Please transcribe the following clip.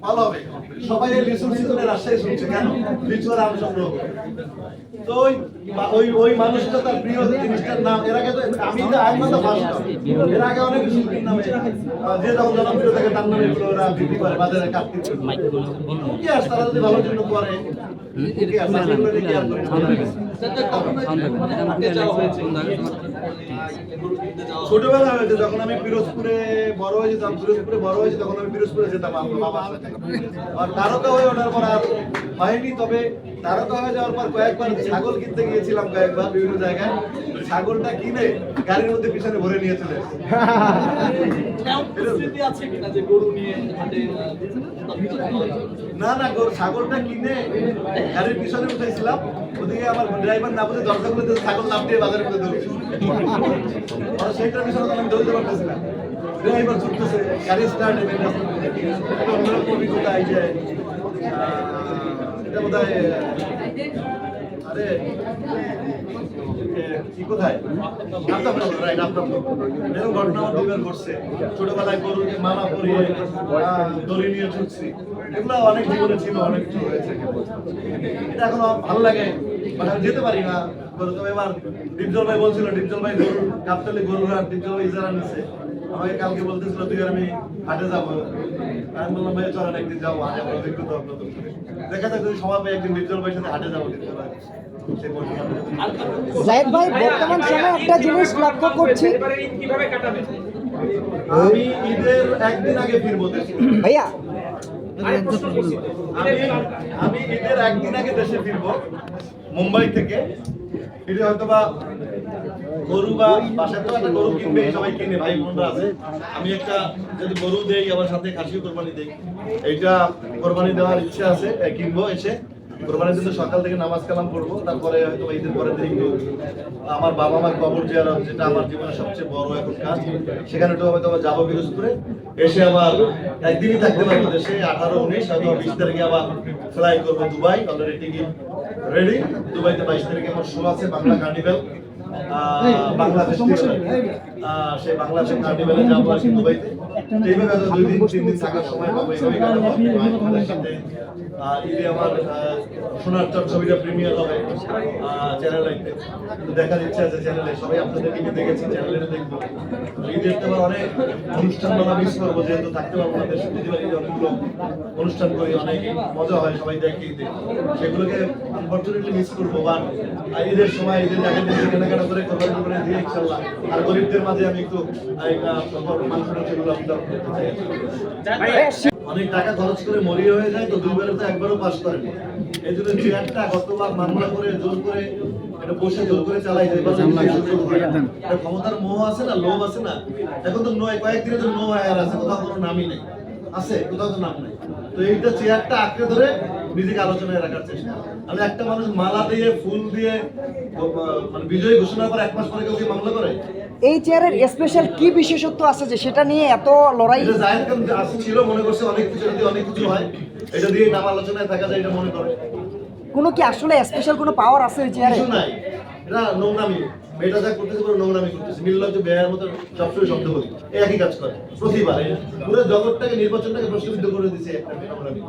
ফল হবে। সবাই এই লিচুর সিজনে রাজশাহী শুনছে কেন? লিচু আর আম সংগ্রহ করে। তো ওই মানুষটা তার প্রিয় জিনিসটার নাম এর আগে তো আমি তো একমাত্র ফার্স্ট এর আগে অনেক শিল্পীর নামে যে যখন জনপ্রিয় থাকে তার নামে এগুলো ওরা বিক্রি করে বাজারে কাটতে কি আর তারা যদি ভালোর জন্য করে কি আর সেগুলো কি আর করে ছোটবেলা হয়েছে যখন আমি পিরোজপুরে বড় হয়েছি তখন আমি পিরোজপুরে যেতাম আমার বাবার সাথে আর তারকা হয়ে ওঠার পর আর হয়নি তবে তারকা হয়ে যাওয়ার পর কয়েকবার ছাগল কিনতে গিয়েছিলাম কয়েকবার বিভিন্ন জায়গায় ছাগলটা কিনে গাড়ির মধ্যে পিছনে ভরে নিয়ে চলে না ছাগলটা কিনে গাড়ির পিছনে উঠেছিলাম ওদিকে আমার ড্রাইভার না বুঝে দরজা খুলে ছাগল নাম দিয়ে বাজারের মধ্যে দৌড়ছে সেইটার পিছনে আমি দৌড়তে পারতেছিলাম ড্রাইভার ছুটতেছে গাড়ি স্টার্ট অন্যরকম অভিজ্ঞতা এই যে এটা বোধ হয় আরে কি কোথায় এরকম ঘটনা আমার দুইবার ঘটছে ছোটবেলায় গরুকে মালা পরিয়ে দড়ি নিয়ে ছুটছি এগুলো অনেক জীবনে ছিল অনেক কিছু হয়েছে এটা এখন ভালো লাগে মানে আমি যেতে পারি না তবে এবার ডিপজল ভাই বলছিল ডিপজল ভাই গরু কাপতালি গরু হাট ডিপজল ভাই ইজারা নিচ্ছে আমাকে কালকে বলতেছিল তুই আর আমি হাটে যাবো আমি বললাম ভাই চলেন একদিন যাবো হাটে আমার অভিজ্ঞতা নতুন করে দেখা যাক যদি সময় পাই একদিন ডিপজল ভাইয়ের সাথে হাটে যাবো ডিপজল ভাই জায়েদ ভাই বর্তমান সময়ে একটা জিনিস লক্ষ্য করছি আমি ঈদের একদিন আগে ফিরবো ভাইয়া আমি ঈদের একদিন আগে দেশে ফিরবো মুম্বাই থেকে ফিরে হয়তো বা গরু বা বাসায় তো একটা গরু কিনবে সবাই কিনে ভাই বোনরা আছে আমি একটা যদি গরু দেই আমার সাথে খাসি কোরবানি দেই এইটা কোরবানি দেওয়ার ইচ্ছা আছে কিনবো এসে কোরবানির দিন সকাল থেকে নামাজ কালাম পড়বো তারপরে হয়তো ঈদের পরের দিন আমার বাবা মার কবর জিয়ারত যেটা আমার জীবনের সবচেয়ে বড় এখন কাজ সেখানে তো হয়তো যাবো পিরোজপুরে এসে আবার একদিনই থাকতে পারবো দেশে 18-19 হয়তো 20 তারিখে আবার ফ্লাই করবো দুবাই অলরেডি টিকিট রেডি দুবাইতে 22 তারিখে আমার শো আছে বাংলা কার্নিভেল বাংলাদেশ সেই বাংলাদেশ কার্নিভেলে যাবো আর কি দুবাইতে এইভাবে হয়তো 2-3 দিন থাকার সময় পাবো এইভাবে আমাদের সাথে ঈদে আমার সোনার চর ছবিটা প্রিমিয়ার হবে চ্যানেল আইতে দেখার ইচ্ছা আছে চ্যানেলে সবাই আপনাদের টিভি দেখেছি চ্যানেলে দেখবো ঈদের তো অনেক অনুষ্ঠান আমরা মিস করবো যেহেতু থাকতে পারবো না দেশে অনেকগুলো অনুষ্ঠান করি অনেক মজা হয় সবাই দেখে ঈদে সেগুলোকে আনফর্চুনেটলি মিস করবো বা ঈদের সময় ঈদের আগের দিন কেনাকাটা করে কোরবানি করে দিয়ে ইনশাল্লাহ আর গরিবদের মাঝে আমি একটু মানুষের সেগুলো অনেক টাকা খরচ করে মরিয়ে হয়ে যায় তো দুইবারে তো একবারও পাস করেনি এই জন্য চেয়ারটা গতবার মামলা করে জোর করে এটা বসে জোর করে চালাই যায় ক্ষমতার মোহ আছে না লোভ আছে না এখন তো কয়েকদিনের তো নো হায়ার আছে কোথাও কোনো নামই নেই আছে কোথাও তো নাম নেই তো এইটা চেয়ারটা আঁকড়ে ধরে নিজেকে আলোচনায় রাখার চেষ্টা আমি একটা মানুষ মালা দিয়ে ফুল দিয়ে মানে বিজয়ী ঘোষণা করে 1 মাস পরে কেউ কি মামলা করে এই চেয়ারের স্পেশাল কি বিশেষত্ব আছে যে সেটা নিয়ে এত লড়াই জায়েদ খান ছিল মনে করছে অনেক কিছু যদি অনেক কিছু হয় এটা দিয়ে নাম আলোচনায় থাকা যায় এটা মনে করে কোনো কি আসলে স্পেশাল কোনো পাওয়ার আছে এই চেয়ারে কিছু নাই এটা নোংরামি এটা যা করতেছে পুরো নোংরামি করতেছে নির্লজ্জ ব্যয়ের মতো সবসময় শব্দ বলি একই কাজ করে প্রতিবার পুরো জগৎটাকে নির্বাচনটাকে প্রশ্নবিদ্ধ করে দিচ্ছে একটা নোংরামি